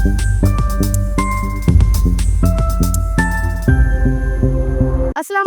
अस्सलाम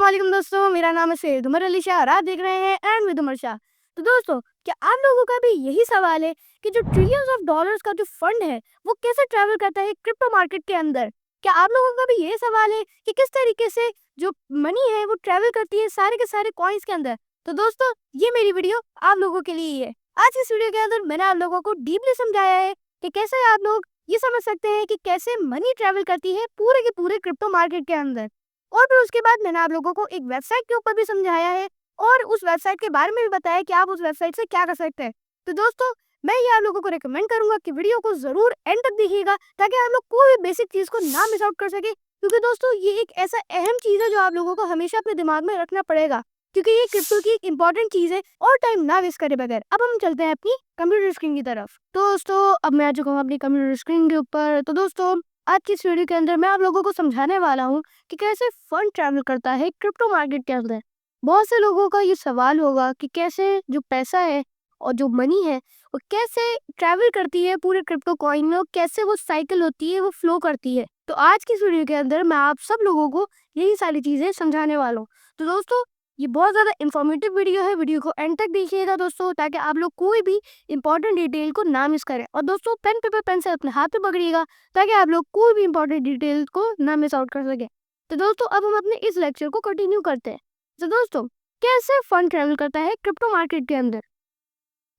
वालेकुम दोस्तों, मेरा नाम है सैयद उमर अली शाह और आप देख रहे हैं एंड विद उमर शाह। तो दोस्तों, क्या आप लोगों का भी यही सवाल है कि जो ट्रिलियंस ऑफ डॉलर्स का जो फंड है वो कैसे ट्रैवल करता है क्रिप्टो मार्केट के अंदर? क्या आप लोगों का भी यही सवाल है कि किस तरीके से जो मनी है वो ट्रैवल करती है सारे के सारे कॉइन्स के अंदर? तो दोस्तों, ये मेरी वीडियो आप लोगों के लिए ही है। आज इस वीडियो के अंदर मैंने आप लोगों को डीपली समझाया है कि कैसे आप लोग ये समझ सकते हैं कि कैसे मनी ट्रैवल करती है पूरे के पूरे क्रिप्टो मार्केट के अंदर। और फिर उसके बाद मैंने आप लोगों को एक वेबसाइट के ऊपर भी समझाया है और उस वेबसाइट के बारे में भी बताया कि आप उस वेबसाइट से क्या कर सकते हैं। तो दोस्तों, मैं ये आप लोगों को रेकमेंड करूंगा कि वीडियो को जरूर एंड तक देखिएगा ताकि आप लोग कोई भी बेसिक चीज को ना मिस आउट कर सके, क्योंकि दोस्तों ये एक ऐसा अहम चीज है जो आप लोगों को हमेशा अपने दिमाग में रखना पड़ेगा, क्योंकि ये क्रिप्टो की एक इंपॉर्टेंट चीज है। और टाइम ना वेस्ट करे बगैर अब हम चलते हैं अपनी कंप्यूटर स्क्रीन की तरफ। तो दोस्तों, अब मैं आ चुका हूँ अपनी कंप्यूटर स्क्रीन के ऊपर। तो दोस्तों, आज की इस वीडियो के अंदर मैं आप लोगों को समझाने वाला हूँ कि कैसे फंड ट्रैवल करता है क्रिप्टो मार्केट के अंदर। बहुत से लोगों का ये सवाल होगा कि कैसे जो पैसा है और जो मनी है वो कैसे ट्रैवल करती है पूरे क्रिप्टो कॉइन में, और कैसे वो साइकिल होती है, वो फ्लो करती है। तो आज की इस वीडियो के अंदर मैं आप सब लोगों को यही सारी चीजें समझाने वाला हूँ। तो दोस्तों, ये बहुत ज्यादा इंफॉर्मेटिव वीडियो है, वीडियो को एंड तक देखिएगा दोस्तों, ताकि आप लोग कोई भी इंपॉर्टेंट डिटेल को ना मिस करें। और दोस्तों, पेन पेपर पेन से अपने हाथ पे पकड़िएगा ताकि आप लोग कोई भी इंपॉर्टेंट डिटेल को ना मिस आउट कर सके। तो दोस्तों, अब हम अपने इस लेक्चर को कंटिन्यू करते हैं। तो दोस्तों, कैसे फंड ट्रैवल करता है क्रिप्टो मार्केट के अंदर?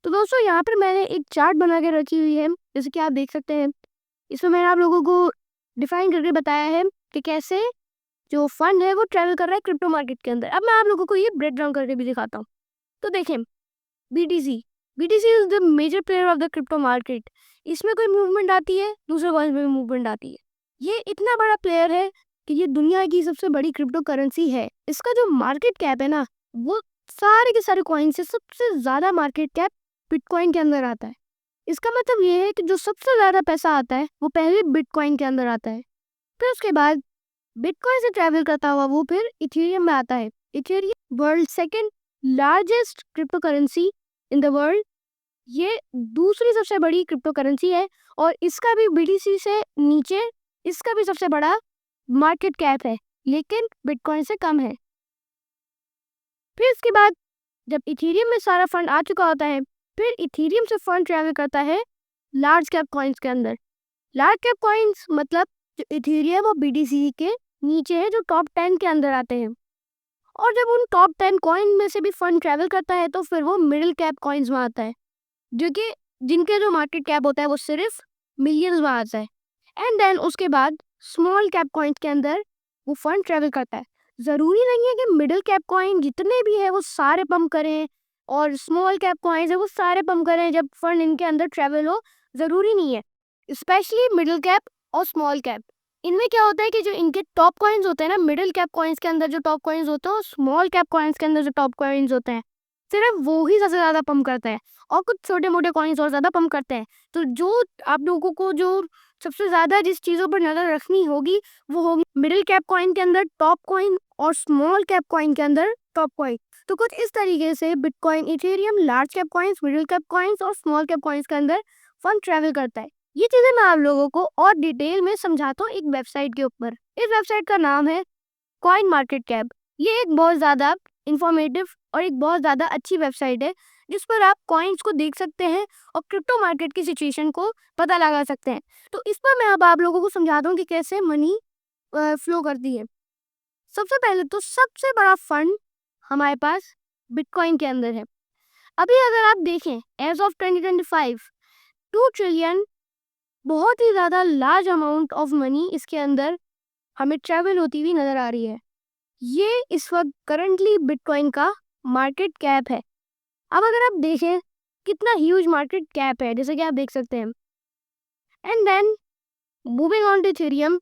तो दोस्तों, यहाँ पर मैंने एक चार्ट बना के रखी हुई है, जैसे कि आप देख सकते हैं। इसमें मैंने आप लोगों को डिफाइन करके बताया है कि कैसे जो फंड है वो ट्रैवल कर रहा है क्रिप्टो मार्केट के अंदर। अब मैं आप लोगों को ये ब्रेक डाउन करके भी दिखाता हूँ। तो देखें, BTC BTC is the major player of the crypto market. इसमें कोई मूवमेंट आती है, दूसरे कॉइन्स में भी मूवमेंट आती है। ये इतना बड़ा प्लेयर है कि ये दुनिया की सबसे बड़ी क्रिप्टो करेंसी है। इसका जो मार्केट कैप है ना, वो सारे के सारे कॉइन से सबसे ज्यादा मार्केट कैप बिटकॉइन के अंदर आता है। इसका मतलब ये है कि जो सबसे ज्यादा पैसा आता है वो पहले बिटकॉइन के अंदर आता है, फिर उसके बाद बिटकॉइन से ट्रैवल करता हुआ वो फिर इथेरियम में आता है। Ethereum world second largest crypto currency in the world. ये दूसरी सबसे बड़ी क्रिप्टो करेंसी है और इसका भी बीटीसी से नीचे इसका भी सबसे बड़ा मार्केट कैप है, लेकिन बिटकॉइन से कम है। फिर इसके बाद जब इथेरियम में सारा फंड आ चुका होता है, फिर इथेरियम से फंड ट्रैवल करता है लार्ज कैप कॉइन्स के अंदर। लार्ज कैप कॉइन्स मतलब जो इथेरियम और बीटीसी के नीचे है, जो टॉप 10 के अंदर आते हैं। और जब उन टॉप 10 कॉइन में से भी फंड ट्रैवल करता है तो फिर वो मिडिल कैप कॉइन्स में आता है, जो कि जिनके जो मार्केट कैप होता है वो सिर्फ मिलियंस में आता है। एंड देन उसके बाद स्मॉल कैप कॉइन्स के अंदर वो फंड ट्रैवल करता है। ज़रूरी नहीं है कि मिडिल कैप कॉइन जितने भी है वो सारे पंप करें और स्मॉल कैप कॉइन्स है वो सारे पंप करें जब फंड इनके अंदर ट्रैवल हो, ज़रूरी नहीं है। स्पेशली मिडिल कैप और स्मॉल कैप, इनमें क्या होता है कि जो इनके टॉप कॉइन्स होते हैं ना, मिडिल कैप कॉइन्स के अंदर जो टॉप कॉइन्स होते हैं और स्मॉल कैप कॉइन्स के अंदर जो टॉप कॉइन्स होते हैं, सिर्फ वो ही सबसे ज़्यादा पंप करते हैं और कुछ छोटे मोटे कॉइन्स और ज़्यादा पंप करते हैं। तो जो आप लोगों को जो सबसे ज़्यादा जिस चीज़ों पर नज़र रखनी होगी वो होगी मिडिल कैप कॉइन के अंदर टॉप कॉइन और स्मॉल कैप कॉइन के अंदर टॉप कॉइन। तो कुछ इस तरीके से bitcoin, Ethereum, large cap coins, middle cap coins और स्मॉल कैप कॉइन्स के अंदर फंड ट्रैवल करता है। ये चीज़ें मैं आप लोगों को और डिटेल में समझाता हूँ एक वेबसाइट के ऊपर। इस वेबसाइट का नाम है कॉइन मार्केट कैप। ये एक बहुत ज़्यादा इंफॉर्मेटिव और एक बहुत ज़्यादा अच्छी वेबसाइट है जिस पर आप कॉइन्स को देख सकते हैं और क्रिप्टो मार्केट की सिचुएशन को पता लगा सकते हैं। तो इस पर मैं अब आप लोगों को समझाता हूँ कि कैसे मनी फ्लो करती है। सबसे पहले तो सबसे बड़ा फंड हमारे पास बिटकॉइन के अंदर है। अभी अगर आप देखें एज ऑफ 2025 2 ट्रिलियन बहुत ही ज़्यादा लार्ज अमाउंट ऑफ मनी इसके अंदर हमें ट्रैवल होती हुई नज़र आ रही है। ये इस वक्त करंटली बिटकॉइन का मार्केट कैप है। अब अगर आप देखें कितना ह्यूज मार्केट कैप है, जैसे कि आप देख सकते हैं। And then moving on to Ethereum,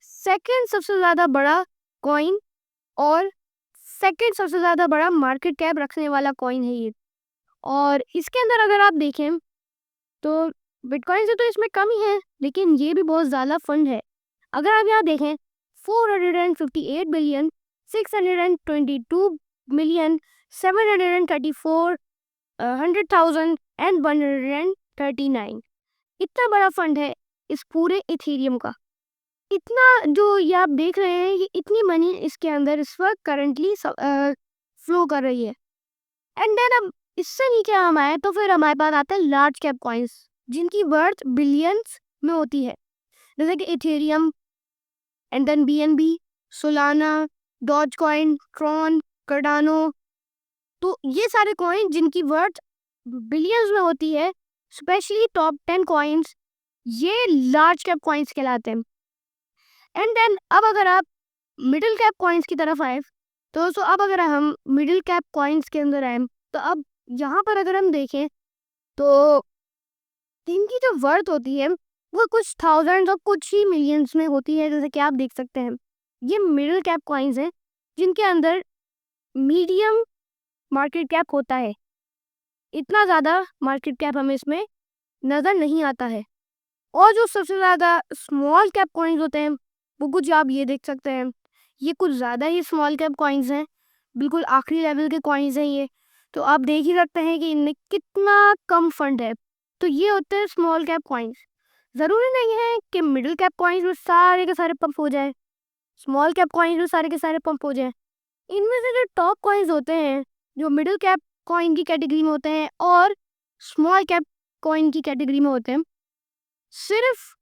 second सबसे ज़्यादा बड़ा कॉइन और सेकंड सबसे ज़्यादा बड़ा मार्केट कैप रखने वाला कॉइन है ये। और इसके अंदर अगर आप देखें तो बिटकॉइन से तो इसमें कम ही है, लेकिन ये भी बहुत ज़्यादा फंड है। अगर आप यहाँ देखें 458 बिलियन 622 मिलियन 734 100,000 एंड 139, इतना बड़ा फंड है। इस पूरे इथेरियम का। इतना जो ये आप देख रहे हैं, ये इतनी मनी इसके अंदर इस वक्त करंटली फ्लो कर रही है। एंड देन अब इससे नीचे हम आए तो फिर हमारे पास आते हैं लार्ज कैप कॉइन्स, जिनकी वर्थ बिलियंस में होती है, जैसे कि Ethereum and then BNB, Solana, Doge coin, Tron, Cardano. तो ये सारे कॉइन जिनकी वर्थ बिलियंस में होती है, स्पेशली टॉप 10 कॉइन्स, ये लार्ज कैप कॉइन्स कहलाते हैं। एंड देन अब अगर आप मिडिल कैप कॉइन्स की तरफ आए तो दोस्तों, अब अगर हम मिडिल कैप कॉइन्स के अंदर आए तो अब यहाँ पर अगर हम देखें तो इनकी जो वर्थ होती है वो कुछ थाउजेंड्स और कुछ ही मिलियंस में होती है। जैसे कि आप देख सकते हैं, ये मिडिल कैप कॉइन्स हैं जिनके अंदर मीडियम मार्केट कैप होता है। इतना ज़्यादा मार्केट कैप हमें इसमें नज़र नहीं आता है। और जो सबसे ज़्यादा स्मॉल कैप कॉइन्स होते हैं वो कुछ आप ये देख सकते हैं, ये कुछ ज़्यादा ही स्मॉल कैप कॉइन्स हैं, बिल्कुल आखिरी लेवल के कॉइन्स हैं ये। तो आप देख ही सकते हैं कि इनमें कितना कम फंड है। तो ये होते हैं स्मॉल कैप कॉइन्स। ज़रूरी नहीं है कि मिडिल कैप कॉइन्स में सारे के सारे पंप हो जाए, स्मॉल कैप कॉइन्स में सारे के सारे पंप हो जाए। इनमें से जो टॉप कॉइन्स होते हैं, जो मिडिल कैप कॉइन की कैटेगरी में होते हैं और स्मॉल कैप कॉइन की कैटेगरी में होते हैं, सिर्फ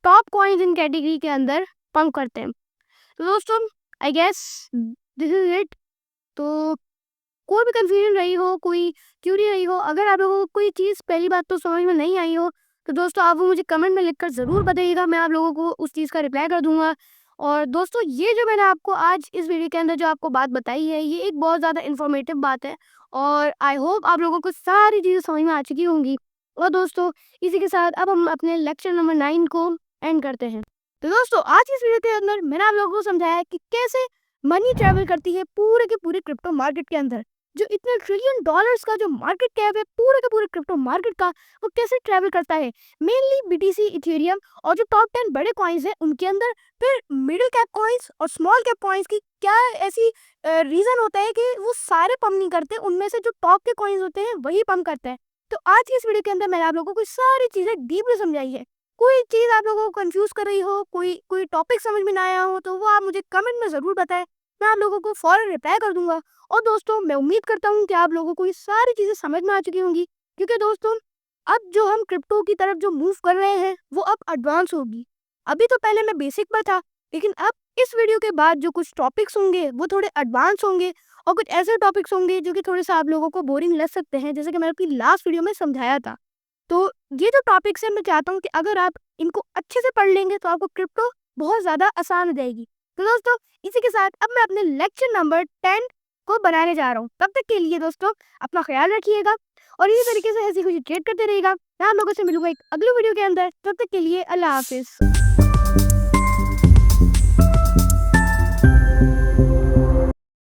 टॉप कॉइन्स इन कैटेगरी के अंदर पंप करते हैं। तो दोस्तों, I guess this is it. तो कोई भी कंफ्यूजन रही हो, कोई क्यूरी रही हो, अगर आप लोगों को कोई चीज़ पहली बात तो समझ में नहीं आई हो तो दोस्तों आप वो मुझे कमेंट में लिखकर ज़रूर बताइएगा, मैं आप लोगों को उस चीज़ का रिप्लाई कर दूंगा। और दोस्तों, ये जो मैंने आपको आज इस वीडियो के अंदर जो आपको बात बताई है, ये एक बहुत ज़्यादा इन्फॉर्मेटिव बात है और आई होप आप लोगों को सारी चीज़ें समझ में आ चुकी होंगी। और दोस्तों, इसी के साथ अब हम अपने लेक्चर नंबर 9 को एंड करते हैं। तो दोस्तों, आज इस वीडियो के अंदर मैंने आप लोगों को समझाया कि कैसे मनी ट्रैवल करती है पूरे के पूरे क्रिप्टो मार्केट के अंदर। जो इतने ट्रिलियन डॉलर्स का जो मार्केट कैप है पूरे के पूरे क्रिप्टो मार्केट का, वो कैसे ट्रैवल करता है मेनली बीटीसी, इथेरियम और जो टॉप 10 बड़े कॉइन्स हैं उनके अंदर। फिर मिडिल कैप कॉइन्स और स्मॉल कैप कॉइन्स की क्या ऐसी रीजन होता है कि वो सारे पंप नहीं करते, उनमें से जो टॉप के कॉइन्स होते हैं वही पंप करते हैं। तो आज की इस वीडियो के अंदर मैंने आप लोगों को सारी चीजें डीपली समझाई है। कोई चीज आप लोगों को कंफ्यूज कर रही हो, कोई टॉपिक समझ में ना आया हो, तो वो आप मुझे कमेंट में जरूर बताएं, मैं आप लोगों को फौरन रिप्लाई कर दूंगा। और दोस्तों, मैं उम्मीद करता हूँ कि आप लोगों को ये सारी चीजें समझ में आ चुकी होंगी, क्योंकि दोस्तों अब जो हम क्रिप्टो की तरफ जो मूव कर रहे हैं वो अब एडवांस होगी। अभी तो पहले मैं बेसिक पर था, लेकिन अब इस वीडियो के बाद जो कुछ टॉपिक्स होंगे वो थोड़े एडवांस होंगे और कुछ ऐसे टॉपिक्स होंगे जो कि थोड़े से आप लोगों को बोरिंग लग सकते हैं, जैसे कि मैंने अपनी लास्ट वीडियो में समझाया था। तो ये जो टॉपिक्स है, मैं चाहता हूँ कि अगर आप इनको अच्छे से पढ़ लेंगे तो आपको क्रिप्टो बहुत ज़्यादा आसान हो जाएगी। तो दोस्तों, इसी के साथ अब मैं अपने लेक्चर नंबर 10 को बनाने जा रहा हूँ। तब तक के लिए दोस्तों अपना ख्याल रखिएगा और इसी तरीके से ऐसी कुछ ट्रेड करते रहिएगा। मैं आप लोगों से मिलूंगा एक अगले वीडियो के अंदर। तब तक के लिए अल्लाह हाफिज़।